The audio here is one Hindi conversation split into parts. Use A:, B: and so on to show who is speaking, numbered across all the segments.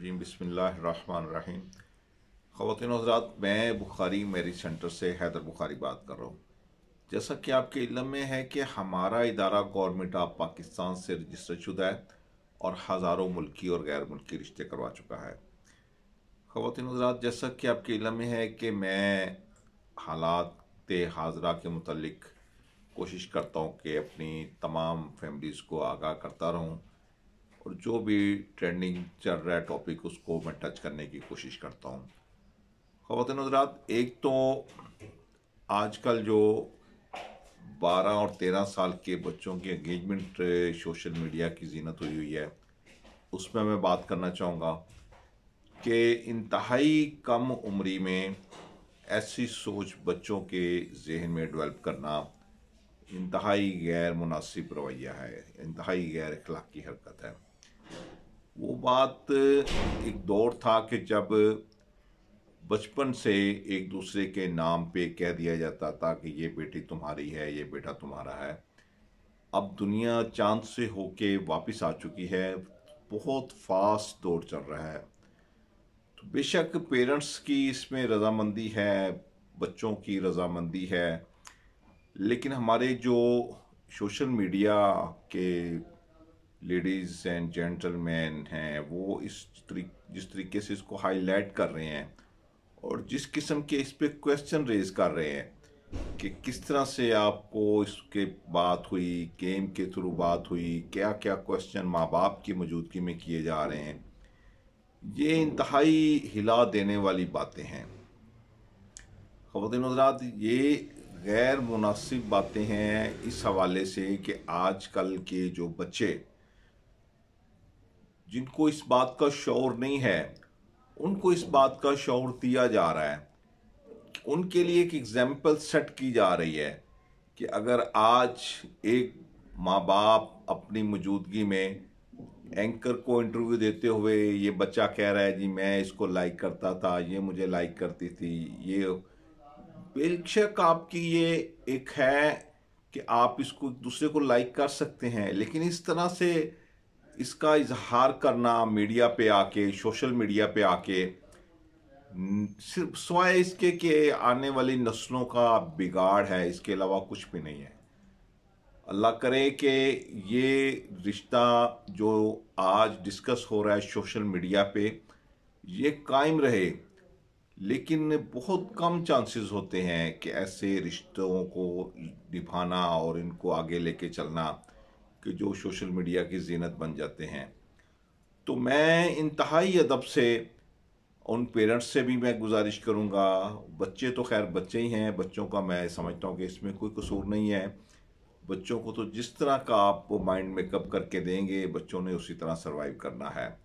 A: रजीम बिस्मिल्लाहिर्रहमानिर्रहीम। ख़वातीन हज़रात, मैं बुखारी मैरिज सेंटर से हैदर बुखारी बात कर रहा हूँ। जैसा कि आपके इल्म में है कि हमारा इदारा गवर्नमेंट ऑफ पाकिस्तान से रजिस्टर शुदा है और हज़ारों मुल्की और गैर मुल्की रिश्ते करवा चुका है। ख़वातीन हज़रात, जैसा कि आपके इल्म में है कि मैं हालात हाज़रा के मुतल्लिक कोशिश करता हूँ कि अपनी तमाम फैमिलीज़ को आगाह करता रहूँ और जो भी ट्रेंडिंग चल रहा है टॉपिक उसको मैं टच करने की कोशिश करता हूँ। ख़वातीन हज़रात, एक तो आजकल जो 12 और 13 साल के बच्चों की एंगेजमेंट सोशल मीडिया की जीनत हुई हुई है, उसमें मैं बात करना चाहूँगा कि इंतहाई कम उम्री में ऐसी सोच बच्चों के जहन में डेवलप करना इंतहाई गैर मुनासिब रवैया है, इंतहाई गैर अखलाकी हरकत है। वो बात एक दौर था कि जब बचपन से एक दूसरे के नाम पे कह दिया जाता था कि ये बेटी तुम्हारी है, ये बेटा तुम्हारा है। अब दुनिया चांद से होके वापस आ चुकी है, बहुत फास्ट दौर चल रहा है। तो बेशक पेरेंट्स की इसमें रजामंदी है, बच्चों की रजामंदी है, लेकिन हमारे जो सोशल मीडिया के लेडीज़ एंड जेंटलमैन हैं वो जिस तरीके से इसको हाईलाइट कर रहे हैं और जिस किस्म के इस पे क्वेश्चन रेज कर रहे हैं कि किस तरह से आपको इसके बात हुई, गेम के थ्रू बात हुई, क्या क्या क्वेश्चन माँ बाप की मौजूदगी में किए जा रहे हैं, ये इंतहाई हिला देने वाली बातें हैं। ख़वातीन हज़रात, ये गैर मुनासिब बातें हैं इस हवाले से कि आजकल के जो बच्चे जिनको इस बात का शौर नहीं है उनको इस बात का शौर दिया जा रहा है, उनके लिए एक एग्जाम्पल सेट की जा रही है कि अगर आज एक माँ बाप अपनी मौजूदगी में एंकर को इंटरव्यू देते हुए ये बच्चा कह रहा है जी मैं इसको लाइक करता था, ये मुझे लाइक करती थी, ये बेशक आपकी ये एक है कि आप इसको दूसरे को लाइक कर सकते हैं, लेकिन इस तरह से इसका इजहार करना मीडिया पे आके, सोशल मीडिया पे आके, सिर्फ सिवाय इसके कि आने वाली नस्लों का बिगाड़ है, इसके अलावा कुछ भी नहीं है। अल्लाह करे कि ये रिश्ता जो आज डिस्कस हो रहा है सोशल मीडिया पे ये कायम रहे, लेकिन बहुत कम चांसेस होते हैं कि ऐसे रिश्तों को निभाना और इनको आगे लेके चलना कि जो सोशल मीडिया की जीनत बन जाते हैं। तो मैं इंतहाई अदब से उन पेरेंट्स से भी मैं गुजारिश करूंगा, बच्चे तो खैर बच्चे ही हैं, बच्चों का मैं समझता हूँ कि इसमें कोई कसूर नहीं है। बच्चों को तो जिस तरह का आप माइंड मेकअप करके देंगे बच्चों ने उसी तरह सरवाइव करना है।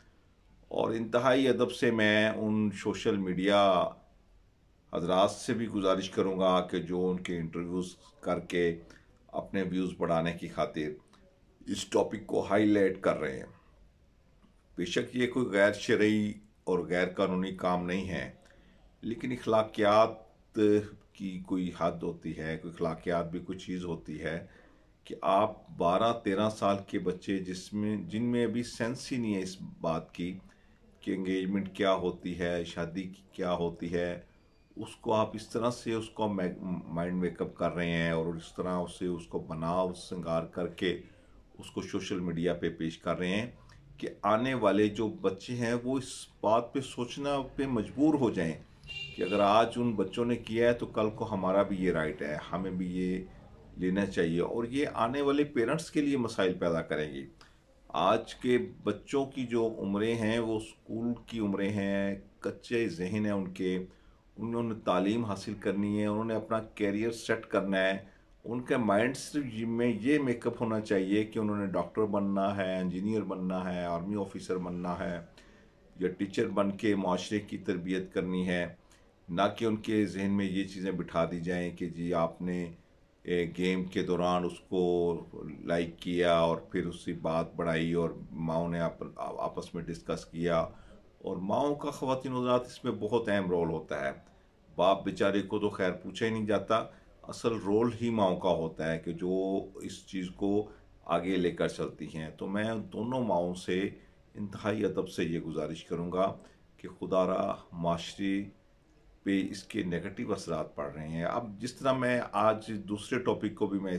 A: और इंतहाई अदब से मैं उन सोशल मीडिया हजरात से भी गुजारिश करूंगा कि जो उनके इंटरव्यूज़ करके अपने व्यूज़ बढ़ाने की खातिर इस टॉपिक को हाईलाइट कर रहे हैं। बेशक ये कोई गैर शरई और गैर कानूनी काम नहीं है, लेकिन अखलाकियात की कोई हद होती है, कोई अखलाकियात भी कोई चीज़ होती है कि आप 12-13 साल के बच्चे जिनमें अभी सेंस ही नहीं है इस बात की कि एंगेजमेंट क्या होती है, शादी क्या होती है, उसको आप इस तरह से उसको माइंड मेकअप कर रहे हैं और इस तरह उससे उसको बनाव श्रृंगार करके उसको सोशल मीडिया पे पेश कर रहे हैं कि आने वाले जो बच्चे हैं वो इस बात पे सोचना पे मजबूर हो जाएं कि अगर आज उन बच्चों ने किया है तो कल को हमारा भी ये राइट है, हमें भी ये लेना चाहिए। और ये आने वाले पेरेंट्स के लिए मसाइल पैदा करेंगी। आज के बच्चों की जो उम्रें हैं वो स्कूल की उम्रें हैं, कच्चे जहन है उनके, उन्होंने तालीम हासिल करनी है, उन्होंने अपना कैरियर सेट करना है। उनके माइंड सिर्फ में ये मेकअप होना चाहिए कि उन्होंने डॉक्टर बनना है, इंजीनियर बनना है, आर्मी ऑफिसर बनना है या टीचर बन के माशरे की तरबियत करनी है, ना कि उनके जहन में ये चीज़ें बिठा दी जाएं कि जी आपने गेम के दौरान उसको लाइक किया और फिर उससे बात बढ़ाई और माओ ने आपस में डिस्कस किया। और माओ का ख़वातीन हज़रात इसमें बहुत अहम रोल होता है। बाप बेचारे को तो खैर पूछा ही नहीं जाता, असल रोल ही माओ का होता है कि जो इस चीज़ को आगे लेकर चलती हैं। तो मैं दोनों माओ से इंतहाई अदब से ये गुजारिश करूँगा कि खुदारा माशरे पे इसके नेगेटिव असरात पड़ रहे हैं। अब जिस तरह मैं आज दूसरे टॉपिक को भी मैं